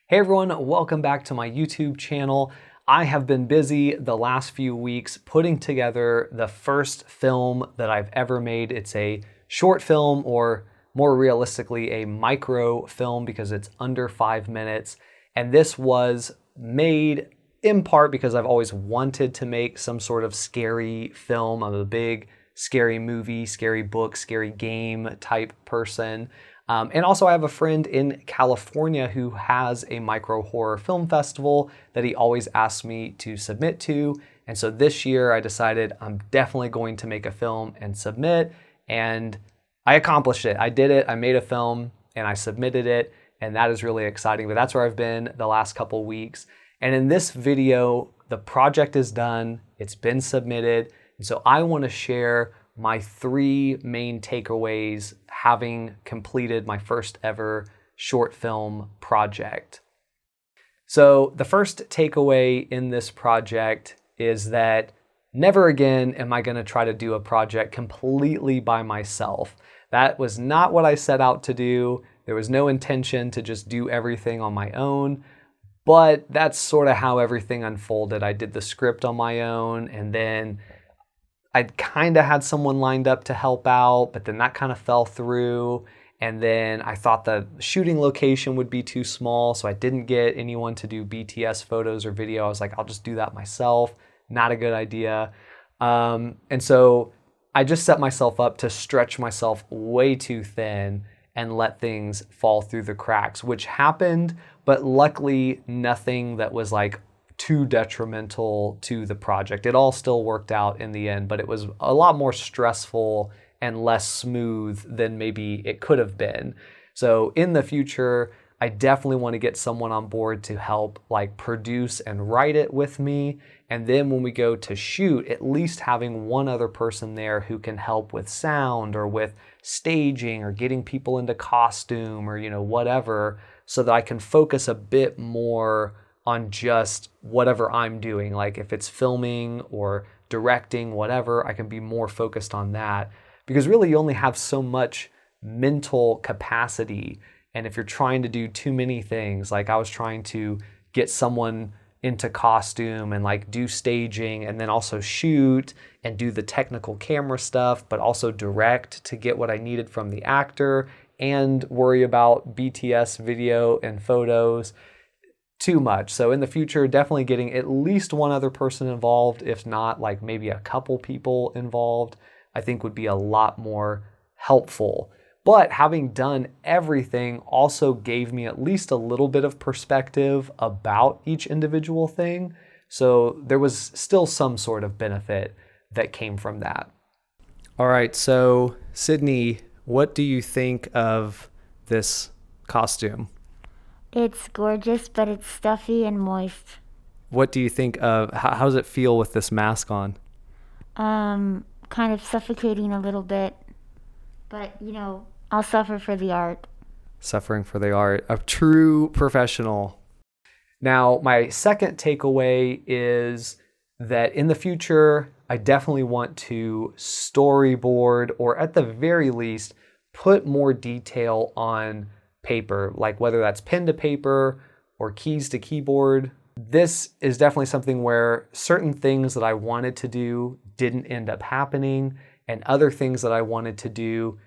Hey everyone, welcome back to my YouTube channel. I have been busy the last few weeks putting together the first film that I've ever made. It's a short film, or more realistically, a micro film, because it's under 5 minutes. And this was made in part because I've always wanted to make some sort of scary film. I'm a big scary movie, scary book, scary game type person. And also I have a friend in California who has a micro horror film festival that he always asks me to submit to. And so this year I decided I'm definitely going to make a film and submit. And I accomplished it. I did it. I made a film and I submitted it. And that is really exciting. But that's where I've been the last couple weeks. And in this video, the project is done. It's been submitted. And so I want to share my 3 main takeaways having completed my first ever short film project. So the first takeaway in this project is that never again am I going to try to do a project completely by myself. That was not what I set out to do. There was no intention to just do everything on my own, but that's sort of how everything unfolded. I did the script on my own, and then I kind of had someone lined up to help out, but then that kind of fell through. And then I thought the shooting location would be too small, so I didn't get anyone to do BTS photos or video. I was like, I'll just do that myself. Not a good idea. And so I just set myself up to stretch myself way too thin and let things fall through the cracks, which happened, but luckily nothing that was like too detrimental to the project. It all still worked out in the end, but it was a lot more stressful and less smooth than maybe it could have been. So in the future, I definitely want to get someone on board to help like produce and write it with me. And then when we go to shoot, at least having one other person there who can help with sound or with staging or getting people into costume or, whatever, so that I can focus a bit more on just whatever I'm doing. Like if it's filming or directing, whatever, I can be more focused on that. Because really you only have so much mental capacity. And if you're trying to do too many things, like I was trying to get someone into costume and like do staging and then also shoot and do the technical camera stuff, but also direct to get what I needed from the actor and worry about BTS video and photos. Too much. So in the future, definitely getting at least one other person involved, if not like maybe a couple people involved, I think would be a lot more helpful. But having done everything also gave me at least a little bit of perspective about each individual thing. So there was still some sort of benefit that came from that. All right, so Sydney, what do you think of this costume? It's gorgeous, but it's stuffy and moist. What do you think of, how does it feel with this mask on? Kind of suffocating a little bit, but I'll suffer for the art. Suffering for the art. A true professional. Now, my second takeaway is that in the future, I definitely want to storyboard, or at the very least, put more detail on paper, like whether that's pen to paper or keys to keyboard. This is definitely something where certain things that I wanted to do didn't end up happening, and other things that I wanted to do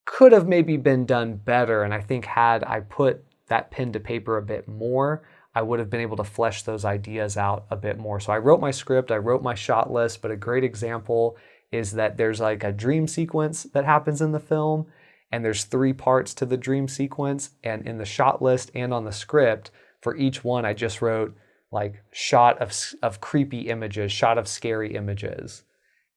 could have maybe been done better. And I think had I put that pen to paper a bit more, I would have been able to flesh those ideas out a bit more. So I wrote my script, I wrote my shot list, but a great example is that there's like a dream sequence that happens in the film. And there's 3 parts to the dream sequence. And in the shot list and on the script, for each one, I just wrote like shot of creepy images, shot of scary images.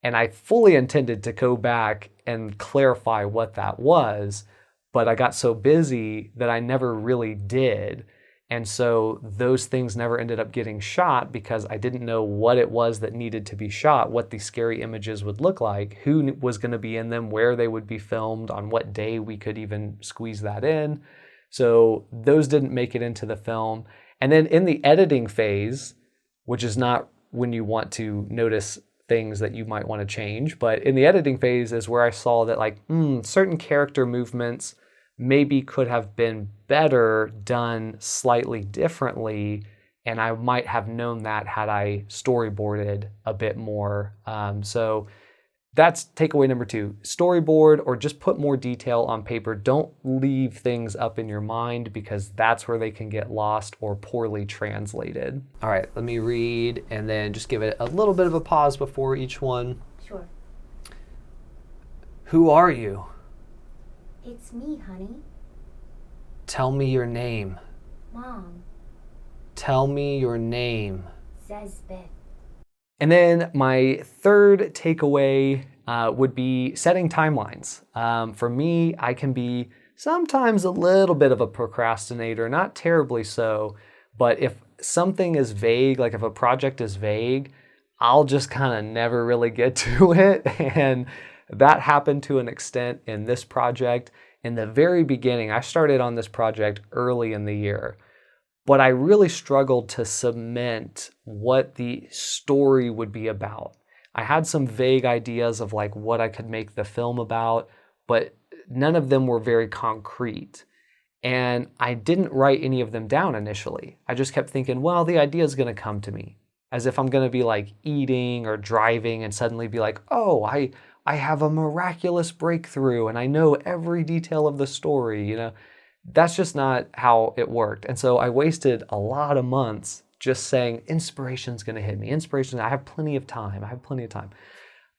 And I fully intended to go back and clarify what that was, but I got so busy that I never really did. And so those things never ended up getting shot because I didn't know what it was that needed to be shot, what the scary images would look like, who was going to be in them, where they would be filmed, on what day we could even squeeze that in. So those didn't make it into the film. And then in the editing phase, which is not when you want to notice things that you might want to change, but in the editing phase is where I saw that like certain character movements maybe could have been better done slightly differently. And I might have known that had I storyboarded a bit more. So that's takeaway number 2. Storyboard or just put more detail on paper. Don't leave things up in your mind because that's where they can get lost or poorly translated. All right, let me read and then just give it a little bit of a pause before each one. Sure. Who are you? It's me, honey. Tell me your name. Mom. Tell me your name. Zezbeth. And then my third takeaway would be setting timelines. For me, I can be sometimes a little bit of a procrastinator, not terribly so, but if something is vague, like if a project is vague, I'll just kind of never really get to it. And that happened to an extent in this project. In the very beginning, I started on this project early in the year. But I really struggled to cement what the story would be about. I had some vague ideas of like what I could make the film about, but none of them were very concrete. And I didn't write any of them down initially. I just kept thinking, well, the idea is going to come to me. As if I'm going to be like eating or driving and suddenly be like, oh, I have a miraculous breakthrough and I know every detail of the story, you know. That's just not how it worked. And so I wasted a lot of months just saying, inspiration's going to hit me. Inspiration, I have plenty of time. I have plenty of time.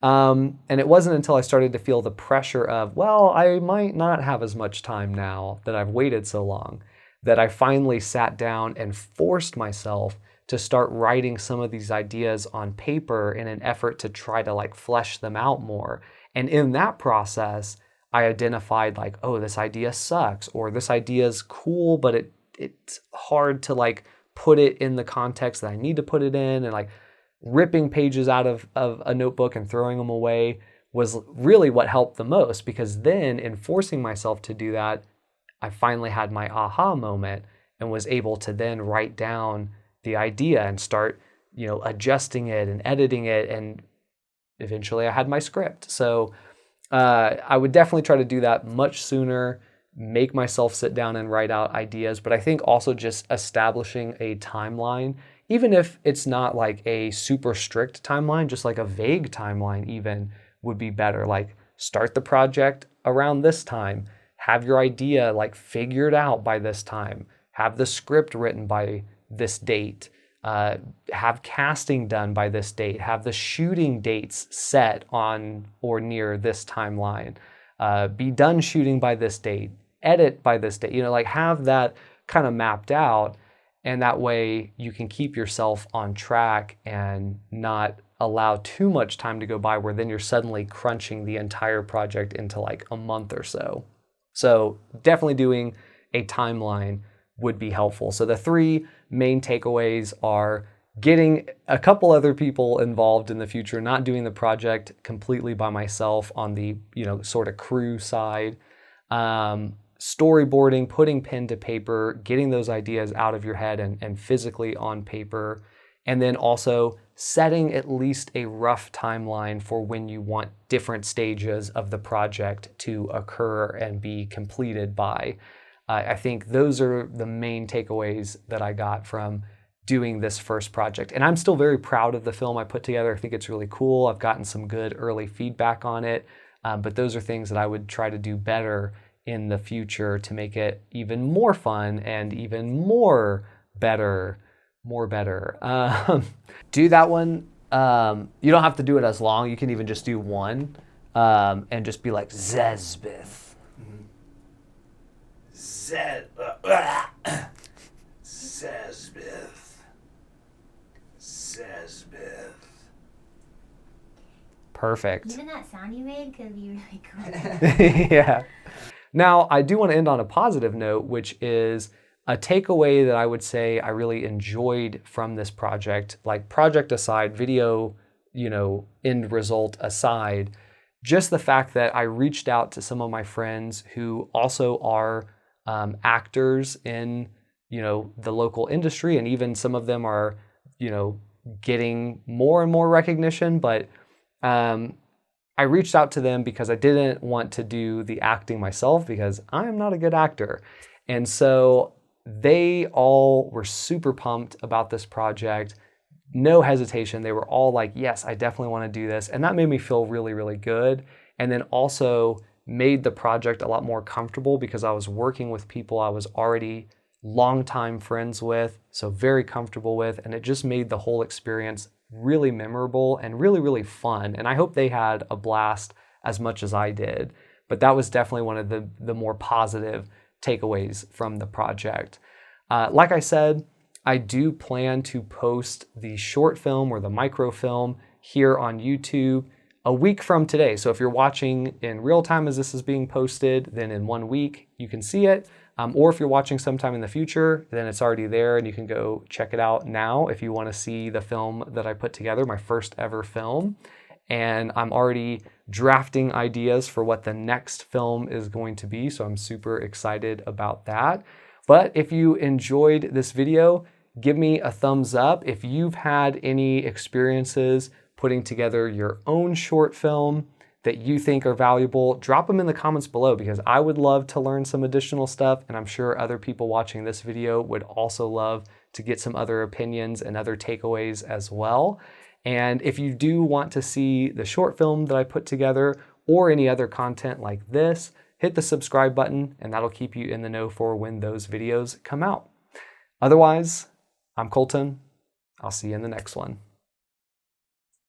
And it wasn't until I started to feel the pressure of, well, I might not have as much time now that I've waited so long, that I finally sat down and forced myself to start writing some of these ideas on paper in an effort to try to like flesh them out more. And in that process, I identified like, oh, this idea sucks, or this idea is cool, but it's hard to like put it in the context that I need to put it in, and like ripping pages out of a notebook and throwing them away was really what helped the most, because then in forcing myself to do that, I finally had my aha moment and was able to then write down the idea and start, you know, adjusting it and editing it, and eventually I had my script. So I would definitely try to do that much sooner, make myself sit down and write out ideas. But I think also just establishing a timeline, even if it's not like a super strict timeline, just like a vague timeline even would be better. Like start the project around this time, have your idea like figured out by this time, have the script written by this date, have casting done by this date, have the shooting dates set on or near this timeline, be done shooting by this date, edit by this date, you know, like have that kind of mapped out. And that way you can keep yourself on track and not allow too much time to go by where then you're suddenly crunching the entire project into like a month or so. So definitely doing a timeline would be helpful. So the 3 main takeaways are getting a couple other people involved in the future, not doing the project completely by myself on the, you know, sort of crew side, storyboarding, putting pen to paper, getting those ideas out of your head and physically on paper, and then also setting at least a rough timeline for when you want different stages of the project to occur and be completed by. I think those are the main takeaways that I got from doing this first project. And I'm still very proud of the film I put together. I think it's really cool. I've gotten some good early feedback on it, but those are things that I would try to do better in the future to make it even more fun and even more better. Do that one. You don't have to do it as long. You can even just do one and just be like, Zezbeth. Zezbeth. Perfect. Even that sound you made could be really cool. Yeah. Now, I do want to end on a positive note, which is a takeaway that I would say I really enjoyed from this project, like project aside, video, you know, end result aside, just the fact that I reached out to some of my friends who also are actors in, you know, the local industry, and even some of them are, you know, getting more and more recognition. But I reached out to them because I didn't want to do the acting myself because I am not a good actor. And so they all were super pumped about this project. No hesitation. They were all like, yes, I definitely want to do this. And that made me feel really, really good. And then also made the project a lot more comfortable because I was working with people I was already longtime friends with, so very comfortable with, and it just made the whole experience really memorable and really, really fun. And I hope they had a blast as much as I did. But that was definitely one of the more positive takeaways from the project. Like I said, I do plan to post the short film or the microfilm here on YouTube a week from today. So if you're watching in real time as this is being posted, then in 1 week you can see it. Or if you're watching sometime in the future, then it's already there and you can go check it out now if you want to see the film that I put together, my first ever film. And I'm already drafting ideas for what the next film is going to be, so I'm super excited about that. But if you enjoyed this video, give me a thumbs up. If you've had any experiences putting together your own short film that you think are valuable, drop them in the comments below because I would love to learn some additional stuff, and I'm sure other people watching this video would also love to get some other opinions and other takeaways as well. And if you do want to see the short film that I put together or any other content like this, hit the subscribe button and that'll keep you in the know for when those videos come out. Otherwise, I'm Colton. I'll see you in the next one.